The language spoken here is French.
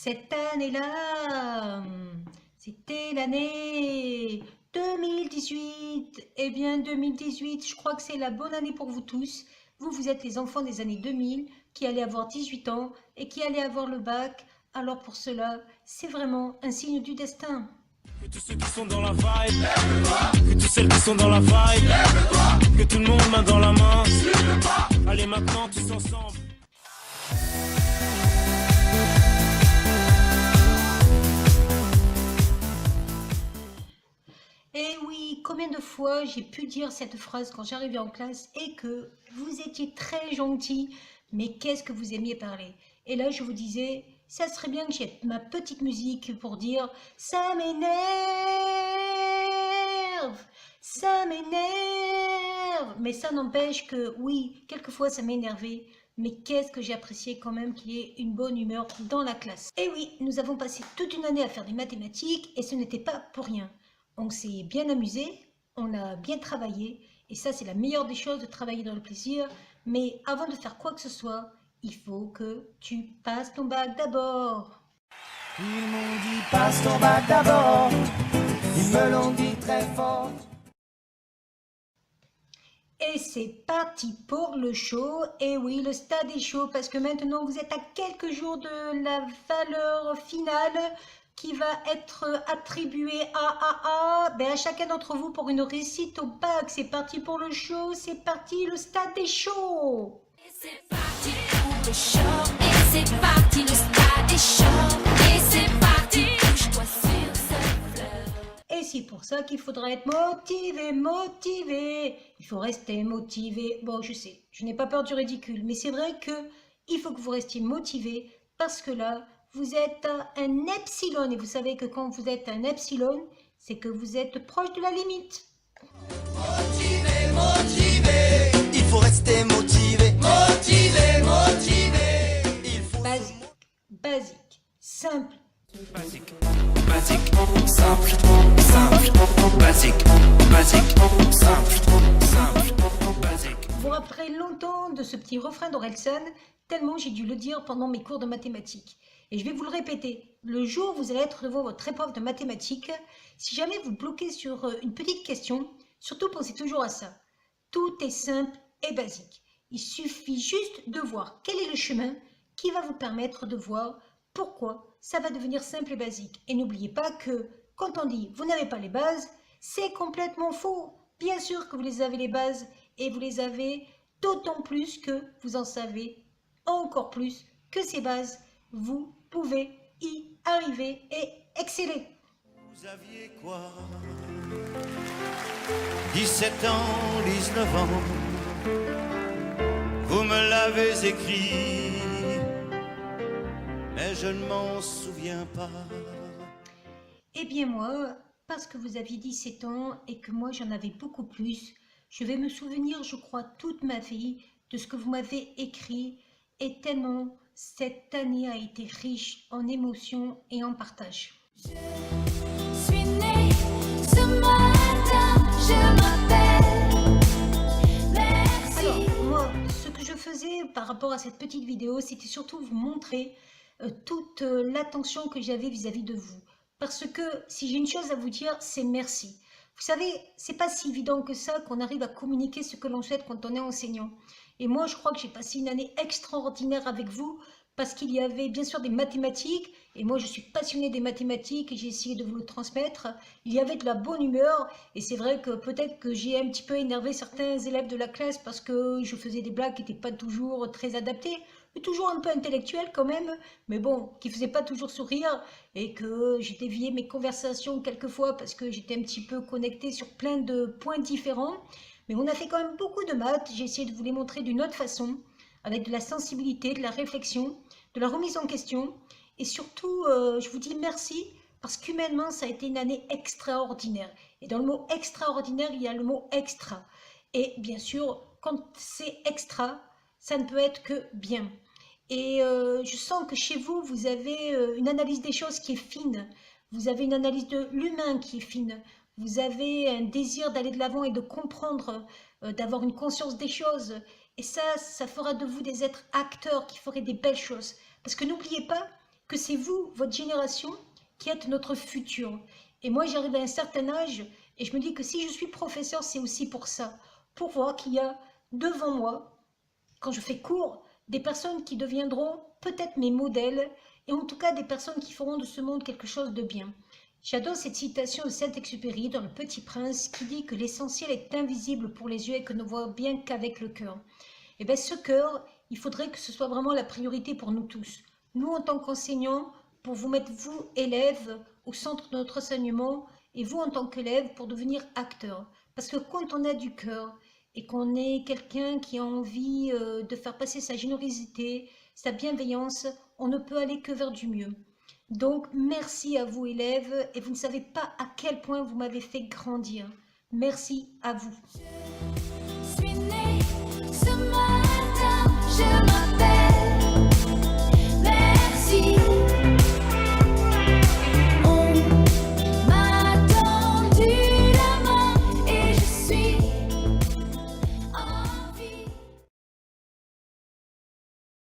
Cette année-là, c'était l'année 2018. Eh bien, 2018, je crois que c'est la bonne année pour vous tous. Vous, vous êtes les enfants des années 2000 qui allaient avoir 18 ans et qui allaient avoir le bac. Alors pour cela, c'est vraiment un signe du destin. Que tous ceux qui sont dans la vibe, que tous celles qui sont dans la vibe, que tout le monde main dans la main. Allez maintenant tous ensemble. Et oui, combien de fois j'ai pu dire cette phrase quand j'arrivais en classe et que vous étiez très gentil, mais qu'est-ce que vous aimiez parler. Et là, je vous disais, ça serait bien que j'ai ma petite musique pour dire « ça m'énerve, ça m'énerve ». Mais ça n'empêche que oui, quelquefois ça m'énervait, mais qu'est-ce que j'ai apprécié quand même qu'il y ait une bonne humeur dans la classe. Et oui, nous avons passé toute une année à faire des mathématiques et ce n'était pas pour rien. On s'est bien amusé, on a bien travaillé, et ça c'est la meilleure des choses de travailler dans le plaisir, mais avant de faire quoi que ce soit, il faut que tu passes ton bac d'abord. Ils m'ont dit passe ton bac d'abord, ils me l'ont dit très fort. Et c'est parti pour le show. Et oui, le stade est chaud parce que maintenant vous êtes à quelques jours de la valeur finale qui va être attribuée à chacun d'entre vous pour une réussite au bac. C'est parti pour le show, c'est parti, le stade est chaud. Et c'est parti pour le show, et c'est parti, le stade est chaud, et c'est parti, touche-toi sur cette fleur. Et c'est pour ça qu'il faudra être motivé, motivé. Il faut rester motivé. Bon, je sais, je n'ai pas peur du ridicule, mais c'est vrai que il faut que vous restiez motivé parce que là, vous êtes un epsilon. Et vous savez que quand vous êtes un epsilon, c'est que vous êtes proche de la limite. Motivé, motivé, il faut rester motivé. Motivé, motivé, il faut... Basique, basique, simple. Basique, basique, simple, simple, basique, basique, simple, simple, basique. Vous vous rappellerez longtemps de ce petit refrain d'Orelsan, tellement j'ai dû le dire pendant mes cours de mathématiques. Et je vais vous le répéter, le jour où vous allez être devant votre épreuve de mathématiques, si jamais vous bloquez sur une petite question, surtout pensez toujours à ça. Tout est simple et basique. Il suffit juste de voir quel est le chemin qui va vous permettre de voir pourquoi ça va devenir simple et basique. Et n'oubliez pas que quand on dit vous n'avez pas les bases, c'est complètement faux. Bien sûr que vous les avez les bases et vous les avez d'autant plus que vous en savez encore plus que ces bases. Vous pouvez y arriver et exceller. Vous aviez quoi? 17 ans, 19 ans, vous me l'avez écrit, mais je ne m'en souviens pas. Eh bien moi, parce que vous aviez 17 ans et que moi j'en avais beaucoup plus, je vais me souvenir, je crois, toute ma vie de ce que vous m'avez écrit et tellement cette année a été riche en émotions et en partage. Je suis née ce matin, je m'appelle, merci. Alors moi, ce que je faisais par rapport à cette petite vidéo, c'était surtout vous montrer toute l'attention que j'avais vis-à-vis de vous. Parce que si j'ai une chose à vous dire, c'est merci. Vous savez, c'est pas si évident que ça qu'on arrive à communiquer ce que l'on souhaite quand on est enseignant. Et moi, je crois que j'ai passé une année extraordinaire avec vous parce qu'il y avait bien sûr des mathématiques. Et moi, je suis passionnée des mathématiques et j'ai essayé de vous le transmettre. Il y avait de la bonne humeur. Et c'est vrai que peut-être que j'ai un petit peu énervé certains élèves de la classe parce que je faisais des blagues qui n'étaient pas toujours très adaptées. Mais toujours un peu intellectuelles quand même. Mais bon, qui ne faisaient pas toujours sourire. Et que j'ai dévié mes conversations quelquefois parce que j'étais un petit peu connectée sur plein de points différents. Mais on a fait quand même beaucoup de maths, j'ai essayé de vous les montrer d'une autre façon, avec de la sensibilité, de la réflexion, de la remise en question. Et surtout, je vous dis merci, parce qu'humainement, ça a été une année extraordinaire. Et dans le mot extraordinaire, il y a le mot extra. Et bien sûr, quand c'est extra, ça ne peut être que bien. Et je sens que chez vous, vous avez une analyse des choses qui est fine. Vous avez une analyse de l'humain qui est fine. Vous avez un désir d'aller de l'avant et de comprendre, d'avoir une conscience des choses. Et ça fera de vous des êtres acteurs qui feraient des belles choses. Parce que n'oubliez pas que c'est vous, votre génération, qui êtes notre futur. Et moi, j'arrive à un certain âge et je me dis que si je suis professeur, c'est aussi pour ça. Pour voir qu'il y a devant moi, quand je fais cours, des personnes qui deviendront peut-être mes modèles et en tout cas des personnes qui feront de ce monde quelque chose de bien. J'adore cette citation de Saint-Exupéry dans Le Petit Prince qui dit que l'essentiel est invisible pour les yeux et que ne voit bien qu'avec le cœur. Et bien ce cœur, il faudrait que ce soit vraiment la priorité pour nous tous. Nous en tant qu'enseignants, pour vous mettre vous, élèves, au centre de notre enseignement et vous en tant qu'élève pour devenir acteur. Parce que quand on a du cœur et qu'on est quelqu'un qui a envie de faire passer sa générosité, sa bienveillance, on ne peut aller que vers du mieux. Donc, merci à vous élèves et vous ne savez pas à quel point vous m'avez fait grandir. Merci à vous. Je suis née ce matin, je m'appelle